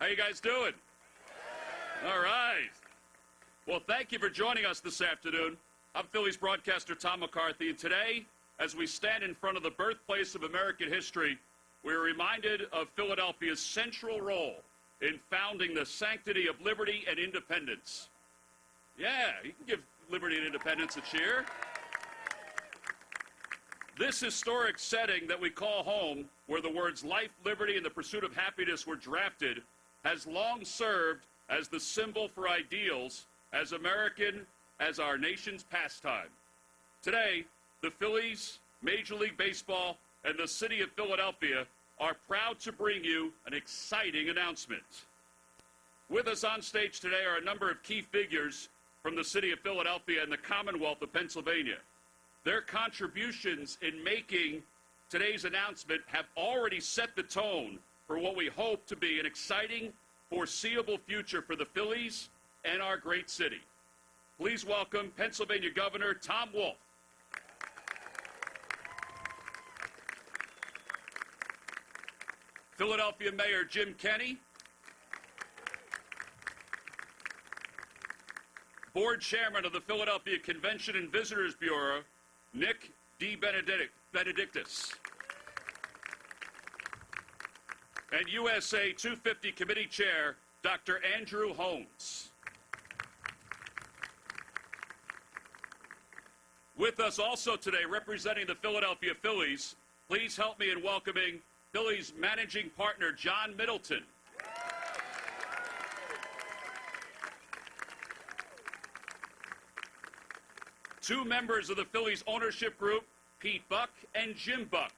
How you guys doing? All right. Well, thank you for joining us this afternoon. I'm Phillies broadcaster Tom McCarthy, and today, as we stand in front of the birthplace of American history, we're reminded of Philadelphia's central role in founding the sanctity of liberty and independence. Yeah, you can give liberty and independence a cheer. This historic setting that we call home, where the words life, liberty, and the pursuit of happiness were drafted, has long served as the symbol for ideals as American as our nation's pastime. Today, the Phillies, Major League Baseball, and the city of Philadelphia are proud to bring you an exciting announcement. With us on stage today are a number of key figures from the city of Philadelphia and the Commonwealth of Pennsylvania. Their contributions in making today's announcement have already set the tone for what we hope to be an exciting, foreseeable future for the Phillies and our great city. Please welcome Pennsylvania Governor Tom Wolf. Philadelphia Mayor Jim Kenney. Board Chairman of the Philadelphia Convention and Visitors Bureau, Nick D. Benedictus. And USA 250 Committee Chair, Dr. Andrew Holmes. With us also today, representing the Philadelphia Phillies, please help me in welcoming Phillies Managing Partner John Middleton. Two members of the Phillies ownership group, Pete Buck and Jim Buck.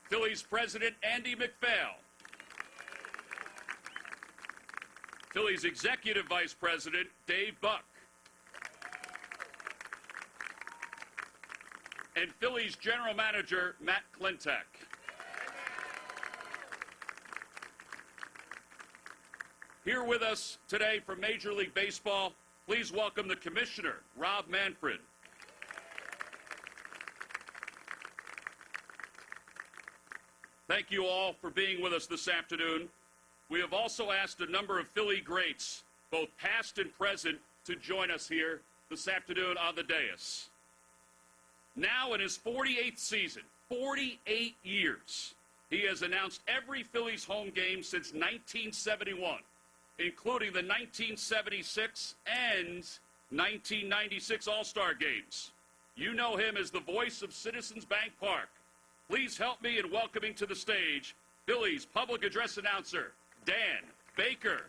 Phillies President Andy MacPhail. Phillies Executive Vice President Dave Buck. And Phillies General Manager Matt Klintak. Here with us today from Major League Baseball, please welcome the Commissioner, Rob Manfred. Thank you all for being with us this afternoon. We have also asked a number of Philly greats, both past and present, to join us here this afternoon on the dais. Now in his 48th season, 48 years, he has announced every Phillies home game since 1971. Including the 1976 and 1996 All-Star games. You know him as the voice of Citizens Bank Park. Please help me in welcoming to the stage Phillies public address announcer, Dan Baker.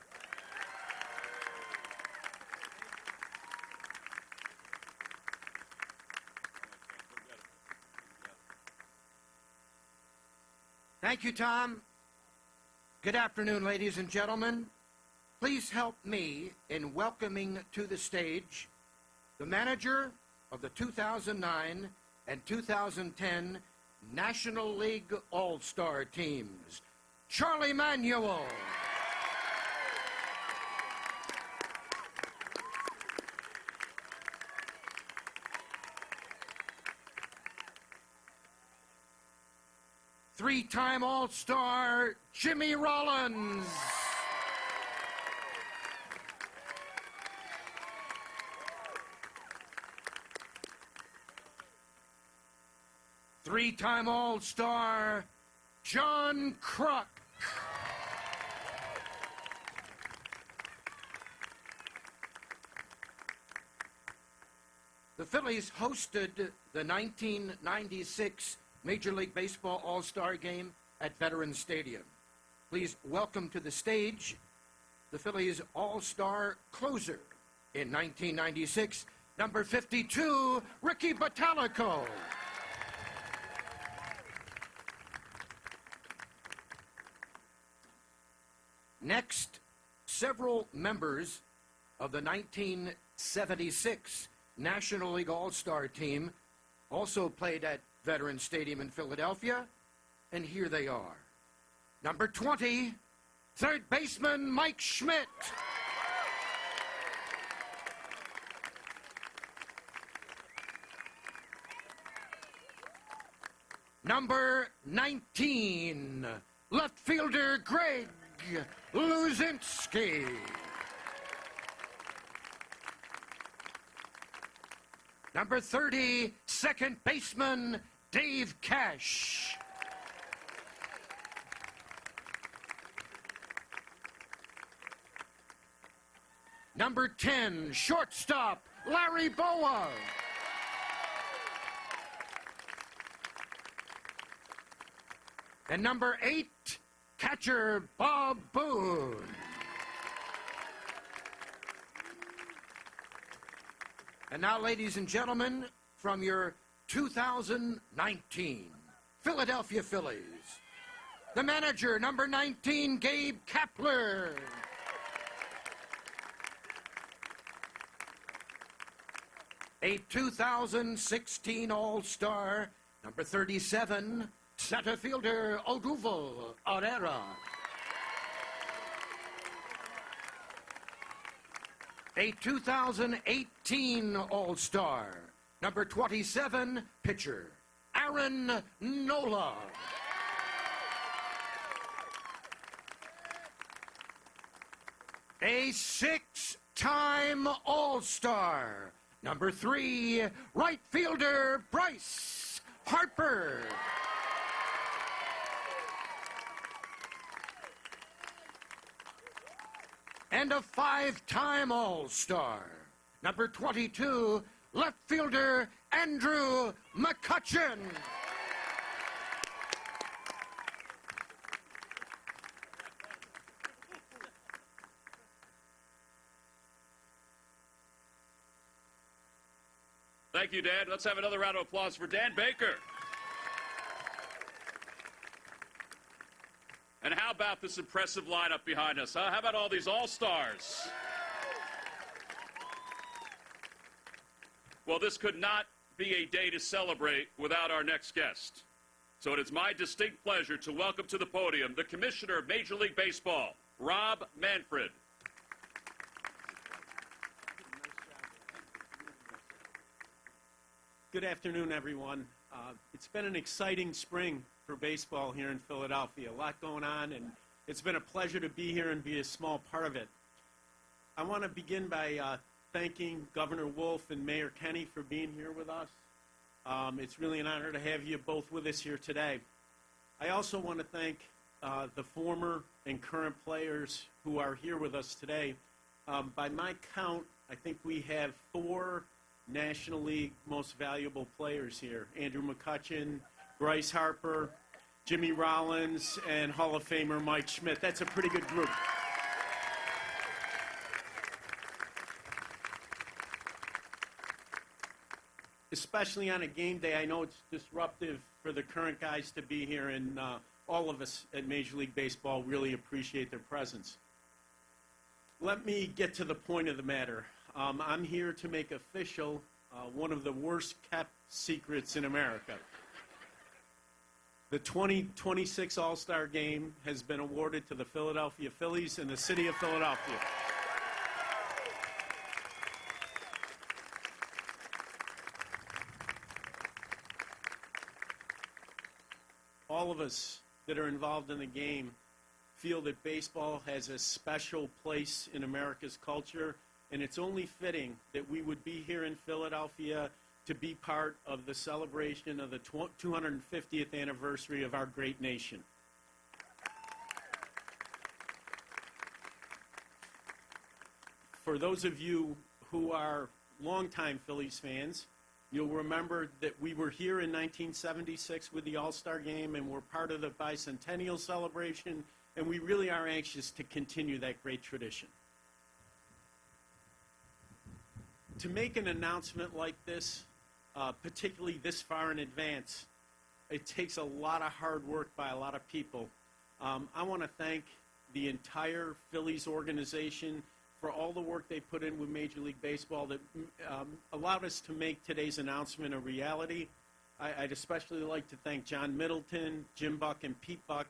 Thank you, Tom. Good afternoon, ladies and gentlemen. Please help me in welcoming to the stage the manager of the 2009 and 2010 National League All-Star teams, Charlie Manuel. Three-time All-Star Jimmy Rollins. Three-time All-Star John Kruk. The Phillies hosted the 1996 Major League Baseball All-Star Game at Veterans Stadium. Please welcome to the stage the Phillies All-Star closer in 1996, number 52, Ricky Bottalico. Next, several members of the 1976 National League All-Star team also played at Veterans Stadium in Philadelphia, and here they are. Number 20, third baseman Mike Schmidt. Number 19, left fielder Greg Luzinski. Number 30, second baseman Dave Cash. Number 10, shortstop Larry Boa. And number 8, catcher Bob Boone. And now, ladies and gentlemen, from your 2019 Philadelphia Phillies, the manager, number 19, Gabe Kapler. A 2016 All-Star, number 37, center fielder Odubel Herrera. A 2018 All-Star, number 27, pitcher Aaron Nola. A 6-time All-Star, number 3, right fielder Bryce Harper. And a 5-time All-Star, number 22, left fielder Andrew McCutchen. Thank you, Dan. Let's have another round of applause for Dan Baker. And how about this impressive lineup behind us, huh? How about all these All-Stars? Well, this could not be a day to celebrate without our next guest. So it is my distinct pleasure to welcome to the podium the Commissioner of Major League Baseball, Rob Manfred. Good afternoon, everyone. It's been an exciting spring for baseball here in Philadelphia. A lot going on, and it's been a pleasure to be here and be a small part of it. I want to begin by thanking Governor Wolf and Mayor Kenney for being here with us. It's really an honor to have you both with us here today. I also want to thank the former and current players who are here with us today. By my count, I think we have 4 National League most valuable players here. Andrew McCutchen, Bryce Harper, Jimmy Rollins, and Hall of Famer Mike Schmidt. That's a pretty good group. Especially on a game day, I know it's disruptive for the current guys to be here, and all of us at Major League Baseball really appreciate their presence. Let me get to the point of the matter. I'm here to make official one of the worst kept secrets in America. The 2026 All-Star Game has been awarded to the Philadelphia Phillies and the city of Philadelphia. All of us that are involved in the game feel that baseball has a special place in America's culture, and it's only fitting that we would be here in Philadelphia to be part of the celebration of the 250th anniversary of our great nation. For those of you who are longtime Phillies fans, you'll remember that we were here in 1976 with the All-Star Game, and we're part of the bicentennial celebration, and we really are anxious to continue that great tradition. To make an announcement like this, particularly this far in advance, it takes a lot of hard work by a lot of people. I want to thank the entire Phillies organization for all the work they put in with Major League Baseball that allowed us to make today's announcement a reality. I'd especially like to thank John Middleton, Jim Buck, and Pete Buck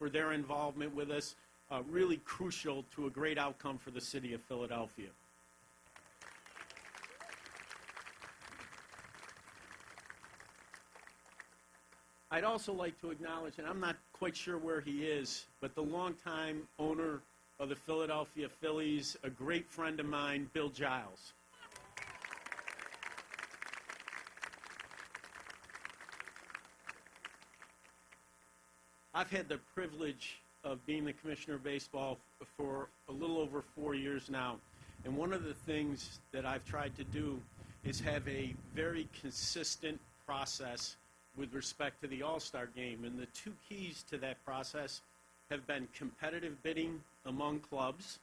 for their involvement with us, really crucial to a great outcome for the city of Philadelphia. I'd also like to acknowledge, and I'm not quite sure where he is, but the longtime owner of the Philadelphia Phillies, a great friend of mine, Bill Giles. I've had the privilege of being the commissioner of baseball for a little over 4 years now, and one of the things that I've tried to do is have a very consistent process with respect to the All-Star game, and the two keys to that process have been competitive bidding among clubs,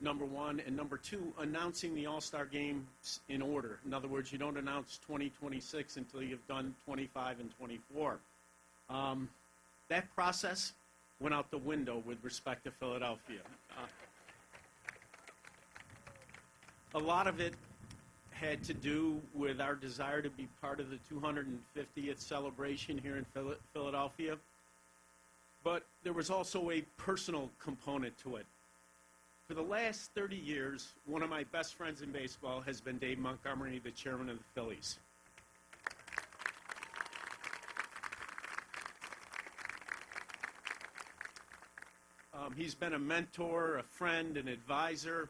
number one, and number two, announcing the All-Star games in order. In other words, you don't announce 2026 until you've done 25 and 24. That process went out the window with respect to Philadelphia. A lot of it had to do with our desire to be part of the 250th celebration here in Philadelphia. But there was also a personal component to it. For the last 30 years, one of my best friends in baseball has been Dave Montgomery, the chairman of the Phillies. He's been a mentor, a friend, an advisor,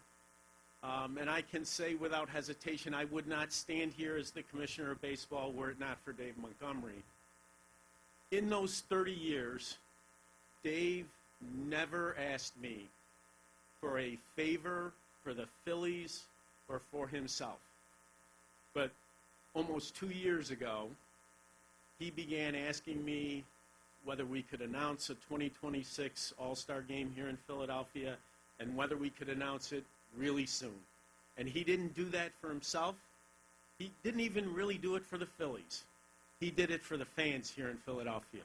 and I can say without hesitation, I would not stand here as the commissioner of baseball were it not for Dave Montgomery. In those 30 years, Dave never asked me for a favor for the Phillies or for himself. But almost 2 years ago, he began asking me whether we could announce a 2026 All-Star game here in Philadelphia and whether we could announce it really soon. And he didn't do that for himself. He didn't even really do it for the Phillies. He did it for the fans here in Philadelphia.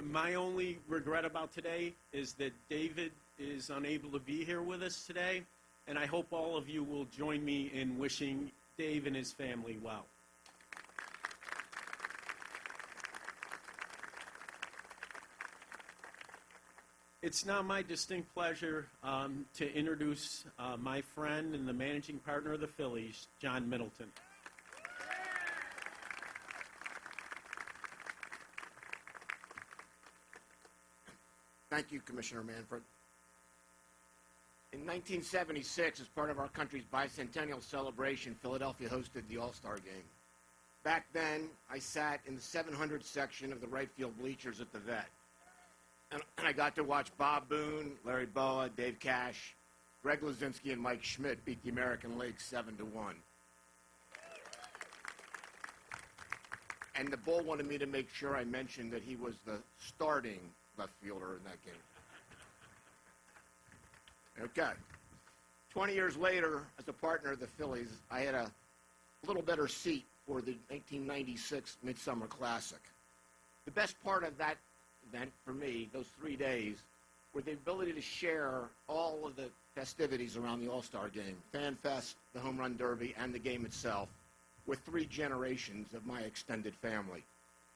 My only regret about today is that David is unable to be here with us today, and I hope all of you will join me in wishing Dave and his family well. It's now my distinct pleasure to introduce my friend and the managing partner of the Phillies, John Middleton. Thank you, Commissioner Manfred. In 1976, as part of our country's bicentennial celebration, Philadelphia hosted the All-Star Game. Back then, I sat in the 700 section of the right field bleachers at the Vet. And I got to watch Bob Boone, Larry Boa, Dave Cash, Greg Lazinski, and Mike Schmidt beat the American League 7-1. And the Bull wanted me to make sure I mentioned that he was the starting left fielder in that game. Okay. 20 years later, as a partner of the Phillies, I had a little better seat for the 1996 Midsummer Classic. The best part of that event for me, those 3 days, were the ability to share all of the festivities around the All-Star Game, Fan Fest, the Home Run Derby, and the game itself, with 3 generations of my extended family.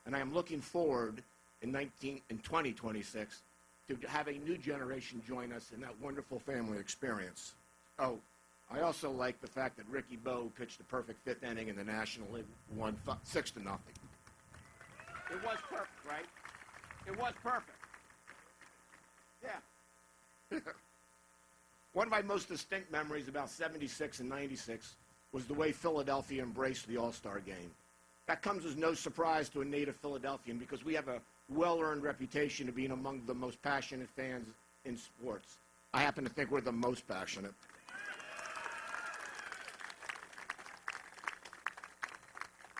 And I am looking forward in 2026 to have a new generation join us in that wonderful family experience. Oh, I also like the fact that Ricky Bowe pitched a perfect 5th inning in the National League, won 6-0. It was perfect, right? It was perfect. Yeah. One of my most distinct memories about 76 and 96 was the way Philadelphia embraced the All-Star Game. That comes as no surprise to a native Philadelphian because we have a well-earned reputation of being among the most passionate fans in sports. I happen to think we're the most passionate.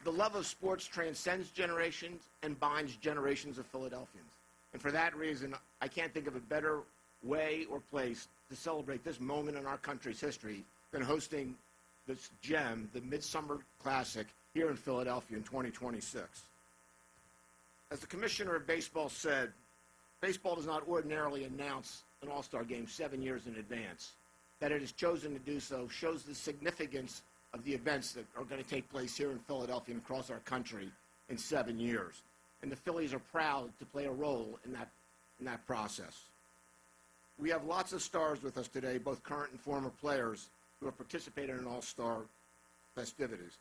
The love of sports transcends generations and binds generations of Philadelphians. And for that reason, I can't think of a better way or place to celebrate this moment in our country's history than hosting this gem, the Midsummer Classic, here in Philadelphia in 2026. As the Commissioner of Baseball said, baseball does not ordinarily announce an All-Star Game 7 years in advance. That it has chosen to do so shows the significance of the events that are going to take place here in Philadelphia and across our country in 7 years. And the Phillies are proud to play a role in that process. We have lots of stars with us today, both current and former players, who have participated in All-Star festivities.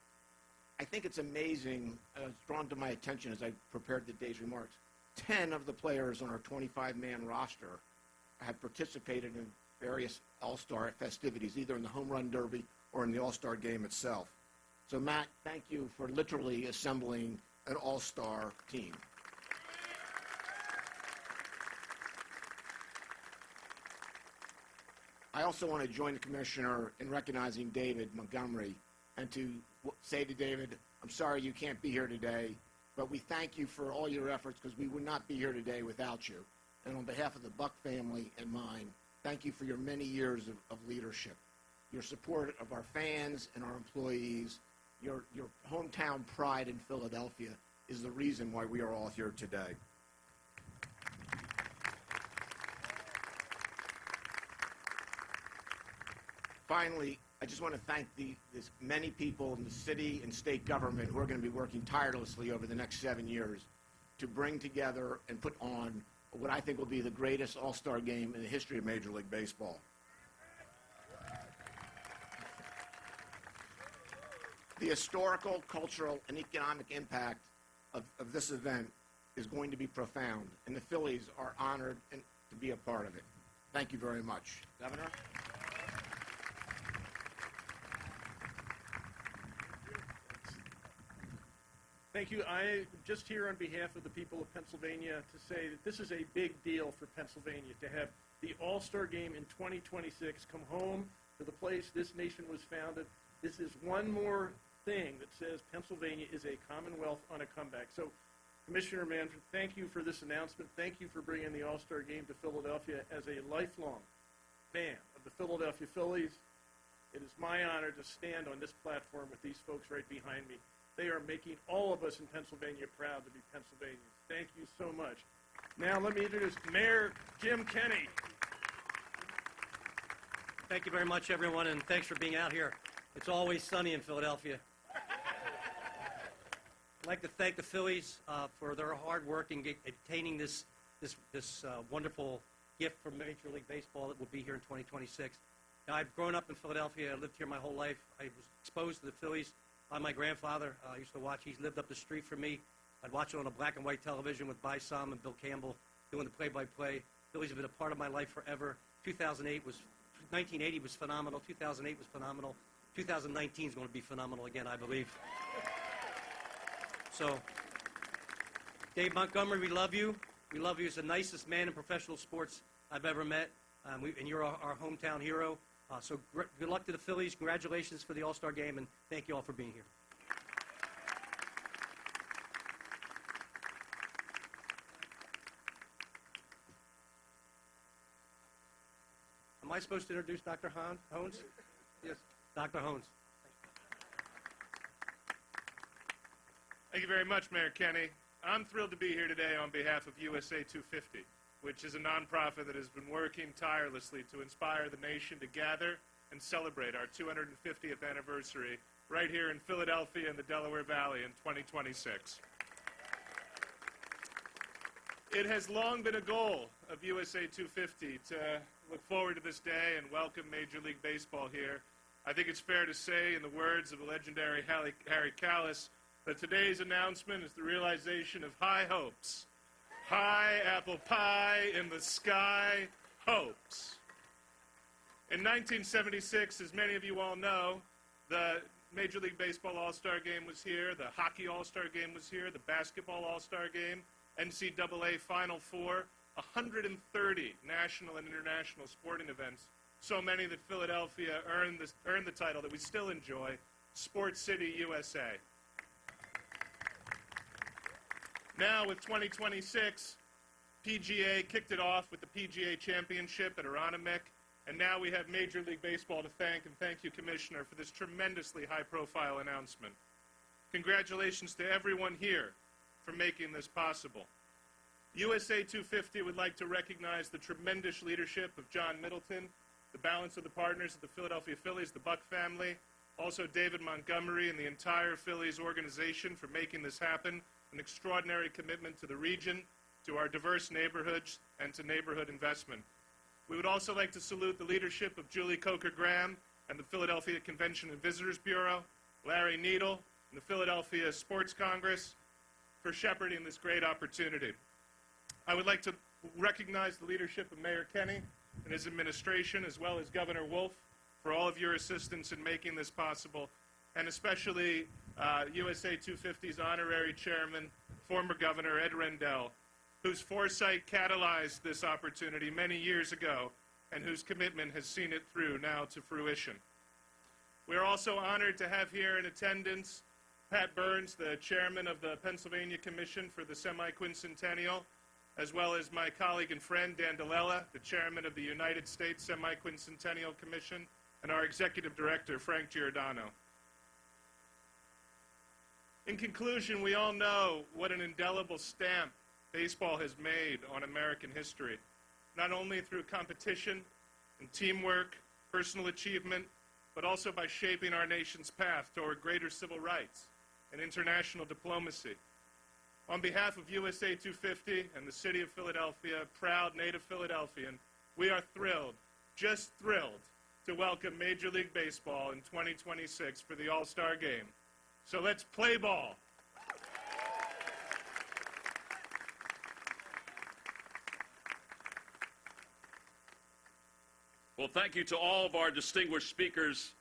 I think it's amazing, it's drawn to my attention as I prepared today's remarks. 10 of the players on our 25-man roster have participated in various All-Star festivities, either in the Home Run Derby or in the All-Star game itself. So, Matt, thank you for literally assembling an All-Star team. I also want to join the Commissioner in recognizing David Montgomery and to say to David, I'm sorry you can't be here today, but we thank you for all your efforts because we would not be here today without you. And on behalf of the Buck family and mine, thank you for your many years of leadership, your support of our fans and our employees, your hometown pride in Philadelphia is the reason why we are all here today. Finally, I just want to thank these many people in the city and state government who are going to be working tirelessly over the next 7 years to bring together and put on what I think will be the greatest All-Star game in the history of Major League Baseball. The historical, cultural, and economic impact of this event is going to be profound, and the Phillies are honored to be a part of it. Thank you very much. Governor? Thank you. I'm just here on behalf of the people of Pennsylvania to say that this is a big deal for Pennsylvania to have the All-Star Game in 2026 come home to the place this nation was founded. This is one more thing that says Pennsylvania is a Commonwealth on a comeback. So, Commissioner Manfred, thank you for this announcement. Thank you for bringing the All-Star Game to Philadelphia. As a lifelong fan of the Philadelphia Phillies, it is my honor to stand on this platform with these folks right behind me. They are making all of us in Pennsylvania proud to be Pennsylvanians. Thank you so much. Now let me introduce Mayor Jim Kenney. Thank you very much, everyone, and thanks for being out here. It's always sunny in Philadelphia. I'd like to thank the Phillies for their hard work in obtaining this wonderful gift from Major League Baseball that will be here in 2026. Now, I've grown up in Philadelphia. I lived here my whole life. I was exposed to the Phillies by my grandfather. I used to watch. He's lived up the street from me. I'd watch it on a black and white television with By Sam and Bill Campbell doing the play-by-play. Phillies have been a part of my life forever. 1980 was phenomenal. 2008 was phenomenal. 2019 is going to be phenomenal again, I believe. So, Dave Montgomery, we love you. We love you. He's the nicest man in professional sports I've ever met. And you're our hometown hero. So good luck to the Phillies. Congratulations for the All-Star Game, and thank you all for being here. Am I supposed to introduce Dr. Hones? Yes, Dr. Hones. Thank you very much, Mayor Kenney. I'm thrilled to be here today on behalf of USA 250, which is a nonprofit that has been working tirelessly to inspire the nation to gather and celebrate our 250th anniversary right here in Philadelphia in the Delaware Valley in 2026. It has long been a goal of USA 250 to look forward to this day and welcome Major League Baseball here. I think it's fair to say, in the words of the legendary Harry Callis, that today's announcement is the realization of high hopes. High apple pie in the sky hopes. In 1976, as many of you all know, the Major League Baseball All-Star Game was here, the Hockey All-Star Game was here, the Basketball All-Star Game, NCAA Final Four, 130 national and international sporting events, so many that Philadelphia earned the title that we still enjoy, Sports City, USA. Now, with 2026, PGA kicked it off with the PGA Championship at Aronimink, and now we have Major League Baseball to thank, and thank you, Commissioner, for this tremendously high-profile announcement. Congratulations to everyone here for making this possible. USA 250 would like to recognize the tremendous leadership of John Middleton, the balance of the partners of the Philadelphia Phillies, the Buck family, also David Montgomery and the entire Phillies organization for making this happen, an extraordinary commitment to the region, to our diverse neighborhoods, and to neighborhood investment. We would also like to salute the leadership of Julie Coker Graham and the Philadelphia Convention and Visitors Bureau, Larry Needle, and the Philadelphia Sports Congress for shepherding this great opportunity. I would like to recognize the leadership of Mayor Kenny and his administration, as well as Governor Wolf, for all of your assistance in making this possible, and especially USA 250's honorary chairman, former Governor Ed Rendell, whose foresight catalyzed this opportunity many years ago and whose commitment has seen it through now to fruition. We are also honored to have here in attendance Pat Burns, the chairman of the Pennsylvania Commission for the Semi-Quincentennial, as well as my colleague and friend Dan DeLella, the chairman of the United States Semi-Quincentennial Commission, and our executive director, Frank Giordano. In conclusion, we all know what an indelible stamp baseball has made on American history, not only through competition and teamwork, personal achievement, but also by shaping our nation's path toward greater civil rights and international diplomacy. On behalf of USA 250 and the City of Philadelphia, proud native Philadelphian, we are thrilled, just thrilled, to welcome Major League Baseball in 2026 for the All-Star Game. So let's play ball. Well, thank you to all of our distinguished speakers.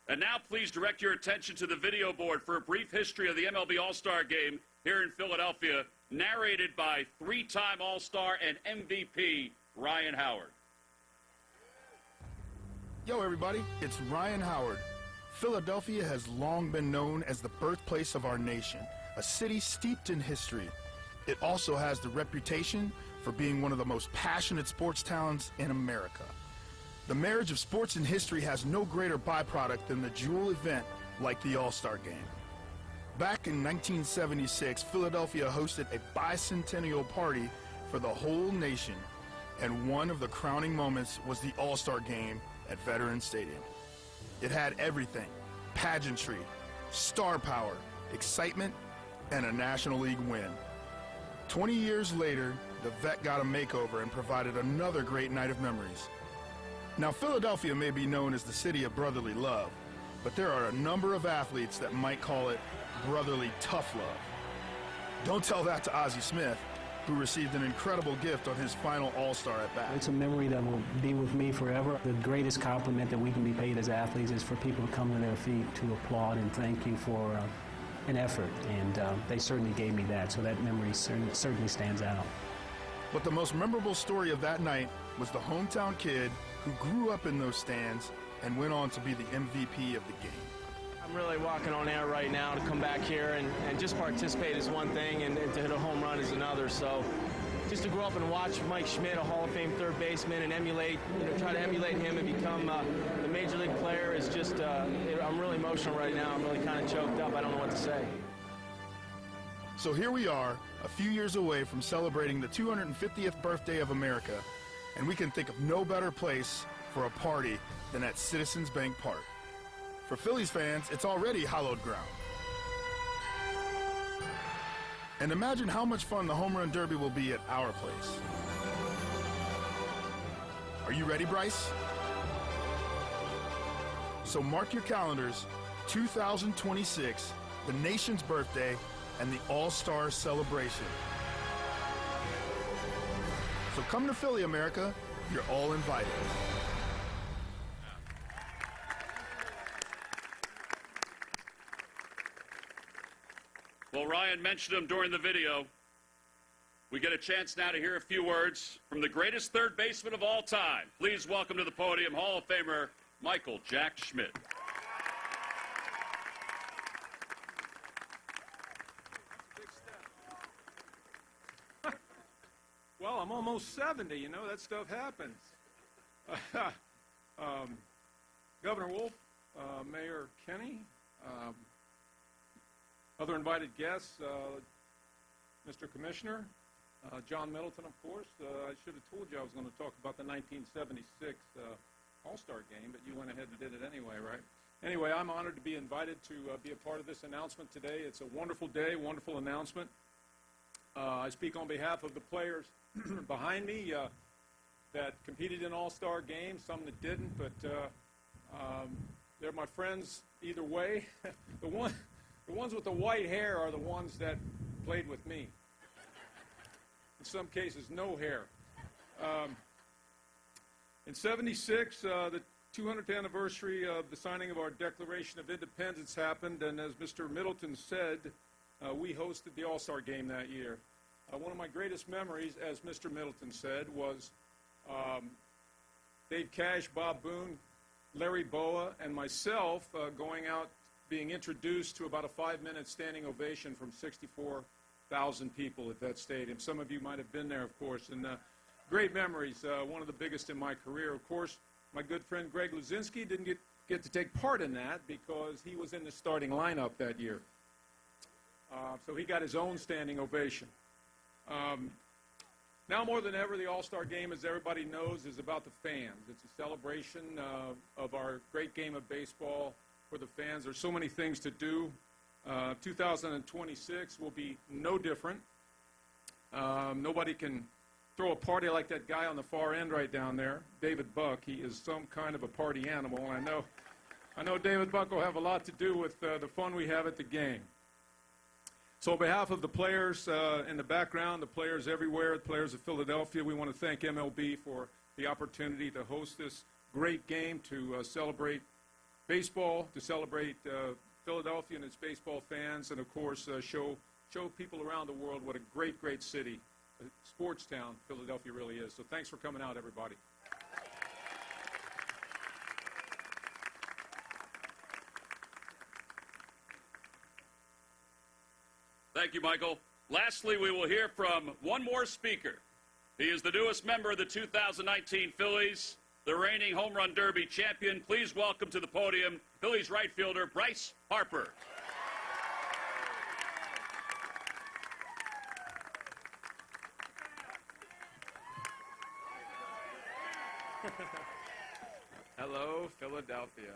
And now please direct your attention to the video board for a brief history of the MLB All-Star Game here in Philadelphia, narrated by three-time All-Star and MVP Ryan Howard. Yo, everybody, it's Ryan Howard. Philadelphia has long been known as the birthplace of our nation, a city steeped in history. It also has the reputation for being one of the most passionate sports towns in America. The marriage of sports and history has no greater byproduct than the jewel event like the All-Star Game. Back in 1976, Philadelphia hosted a bicentennial party for the whole nation, and one of the crowning moments was the All-Star Game at Veterans Stadium. It had everything: pageantry, star power, excitement, and a National League win. 20 years later, the vet got a makeover and provided another great night of memories. Now, Philadelphia may be known as the city of brotherly love, but there are a number of athletes that might call it brotherly tough love. Don't tell that to Ozzie Smith, who received an incredible gift on his final All-Star at bat. It's a memory that will be with me forever. The greatest compliment that we can be paid as athletes is for people to come to their feet to applaud and thank you for an effort, and they certainly gave me that, so that memory certainly stands out. But the most memorable story of that night was the hometown kid who grew up in those stands and went on to be the MVP of the game. I'm really walking on air right now to come back here and just participate is one thing, and to hit a home run is another. So just to grow up and watch Mike Schmidt, a Hall of Fame third baseman, and emulate, try to emulate him and become the major league player is just, I'm really emotional right now. I'm really kind of choked up. I don't know what to say. So here we are, a few years away from celebrating the 250th birthday of America, and we can think of no better place for a party than at Citizens Bank Park. For Phillies fans, it's already hallowed ground. And imagine how much fun the Home Run Derby will be at our place. Are you ready, Bryce? So mark your calendars, 2026, the nation's birthday, and the All-Star celebration. So come to Philly, America. You're all invited. Well, Ryan mentioned him during the video. We get a chance now to hear a few words from the greatest third baseman of all time. Please welcome to the podium Hall of Famer Michael Jack Schmidt. Well, I'm almost 70, that stuff happens. Governor Wolf, Mayor Kenny, other invited guests, Mr. Commissioner, John Middleton, of course. I should have told you I was going to talk about the 1976 All-Star Game, but you went ahead and did it anyway, right? Anyway, I'm honored to be invited to be a part of this announcement today. It's a wonderful day, wonderful announcement. I speak on behalf of the players behind me that competed in All-Star games, some that didn't, but they're my friends either way. The ones with the white hair are the ones that played with me. In some cases, no hair. In '76, the 200th anniversary of the signing of our Declaration of Independence happened, and as Mr. Middleton said, we hosted the All-Star Game that year. One of my greatest memories, as Mr. Middleton said, was Dave Cash, Bob Boone, Larry Boa, and myself going out, being introduced to about a 5-minute standing ovation from 64,000 people at that stadium. Some of you might have been there, of course, and great memories, one of the biggest in my career. Of course, my good friend Greg Luzinski didn't get to take part in that because he was in the starting lineup that year. So he got his own standing ovation. Now more than ever, the All-Star Game, as everybody knows, is about the fans. It's a celebration of our great game of baseball for the fans. There's so many things to do. 2026 will be no different. Nobody can throw a party like that guy on the far end right down there, David Buck. He is some kind of a party animal, and I know David Buck will have a lot to do with the fun we have at the game. So on behalf of the players in the background, the players everywhere, the players of Philadelphia, we want to thank MLB for the opportunity to host this great game, to celebrate baseball, to celebrate Philadelphia and its baseball fans, and of course show people around the world what a great, great city, a sports town Philadelphia really is. So thanks for coming out, everybody. Thank you, Michael. Lastly, we will hear from one more speaker. He is the newest member of the 2019 Phillies, the reigning home run derby champion. Please welcome to the podium Phillies right fielder Bryce Harper. Hello, Philadelphia.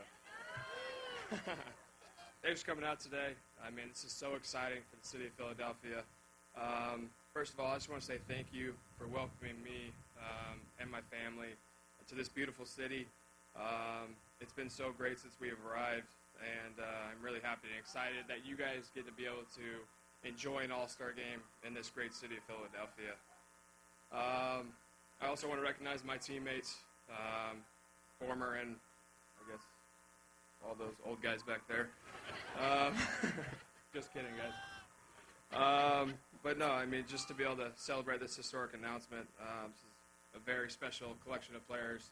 Thanks for coming out today. I mean, this is so exciting for the city of Philadelphia. First of all, I just want to say thank you for welcoming me and my family to this beautiful city. It's been so great since we have arrived, and I'm really happy and excited that you guys get to be able to enjoy an all-star game in this great city of Philadelphia. I also want to recognize my teammates, former and, I guess, all those old guys back there. Just kidding, guys. But no, I mean, just to be able to celebrate this historic announcement, this is a very special collection of players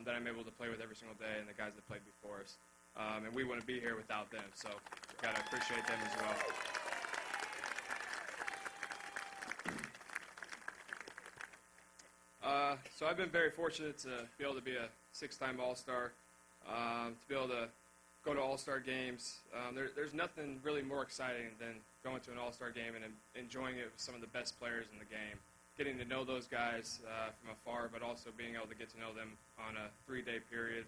that I'm able to play with every single day, and the guys that played before us. And we wouldn't be here without them, so we've got to appreciate them as well. So I've been very fortunate to be able to be a 6-time All-Star, to be able to go to All-Star games. There's nothing really more exciting than going to an All-Star game and enjoying it with some of the best players in the game, getting to know those guys from afar, but also being able to get to know them on a 3-day period,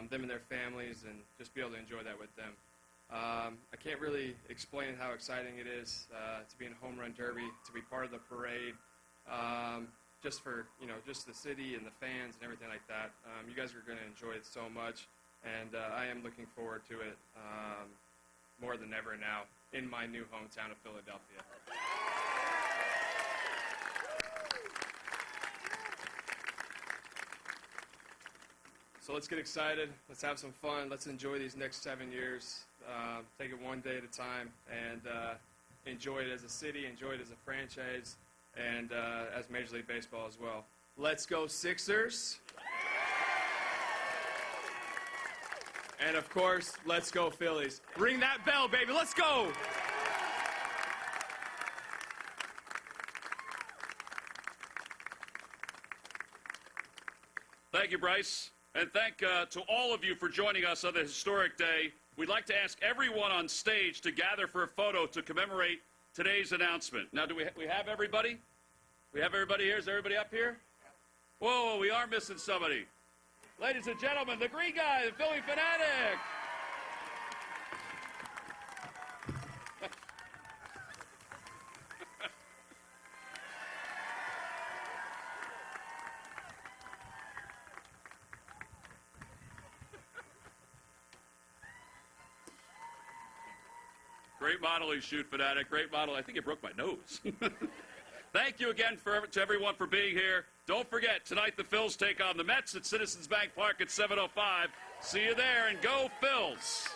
them and their families, and just be able to enjoy that with them. I can't really explain how exciting it is to be in a home run derby, to be part of the parade, just for, just the city and the fans and everything like that. You guys are going to enjoy it so much, and I am looking forward to it more than ever now in my new hometown of Philadelphia. So let's get excited. Let's have some fun. Let's enjoy these next 7 years. Take it one day at a time, and enjoy it as a city, enjoy it as a franchise, and as Major League Baseball as well. Let's go Sixers. And, of course, let's go Phillies. Ring that bell, baby. Let's go. Thank you, Bryce. And thank to all of you for joining us on this historic day. We'd like to ask everyone on stage to gather for a photo to commemorate today's announcement. Now, do we have everybody? We have everybody here? Is everybody up here? Whoa, we are missing somebody. Ladies and gentlemen, the green guy, the Philly fanatic. Great modeling shoot, Fanatic. Great model. I think it broke my nose. Thank you again to everyone for being here. Don't forget, tonight the Phils take on the Mets at Citizens Bank Park at 7:05. See you there, and go Phils!